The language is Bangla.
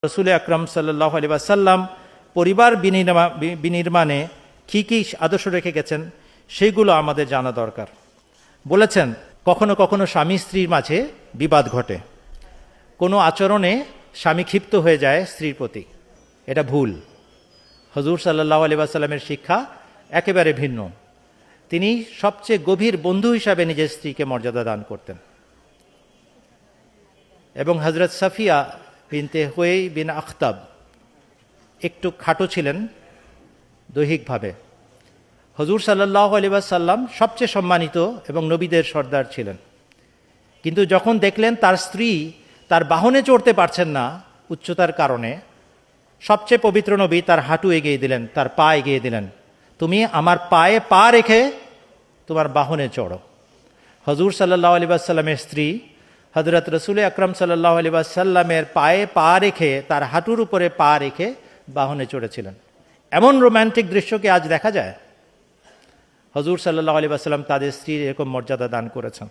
রসুল আকরাম সাল্লাল্লাহু আলাইহি ওয়াসাল্লাম পরিবার বিনির্মাণে কী কী আদর্শ রেখে গেছেন সেইগুলো আমাদের জানা দরকার। বলেছেন, কখনো কখনো স্বামী স্ত্রীর মাঝে বিবাদ ঘটে, কোনো আচরণে স্বামী ক্ষিপ্ত হয়ে যায় স্ত্রীর প্রতি, এটা ভুল। হুজুর সাল্লাল্লাহু আলাইহি ওয়াসাল্লামের শিক্ষা একেবারে ভিন্ন। তিনি সবচেয়ে গভীর বন্ধু হিসাবে নিজের স্ত্রীকে মর্যাদা দান করতেন। এবং হযরত সাফিয়া বিনতে হুয়াই বিন আখতাব একটু খাটো ছিলেন দৈহিকভাবে। হুজুর সাল্লাল্লাহু আলাইহি ওয়াসাল্লাম সবচেয়ে সম্মানিত এবং নবীদের সর্দার ছিলেন, কিন্তু যখন দেখলেন তার স্ত্রী তার বাহনে চড়তে পারছেন না উচ্চতার কারণে, সবচেয়ে পবিত্র নবী তার হাঁটু এগিয়ে দিলেন, তার পা এগিয়ে দিলেন, তুমি আমার পায়ে পা রেখে তোমার বাহনে চড়ো। হুজুর সাল্লাল্লাহু আলাইহি ওয়াসাল্লামের স্ত্রী হযরত রাসূল আকরাম সাল্লাল্লাহু আলাইহি ওয়াসাল্লামের পায়ে পা রেখে, তার হাঁটুর উপরে পা রেখে বাহনে চড়েছিলেন। এমন রোম্যান্টিক দৃশ্য কি আজ দেখা যায়? হুজুর সাল্লাল্লাহু আলাইহি ওয়াসাল্লাম তাদের স্ত্রীর এরকম মর্যাদা দান করেছেন।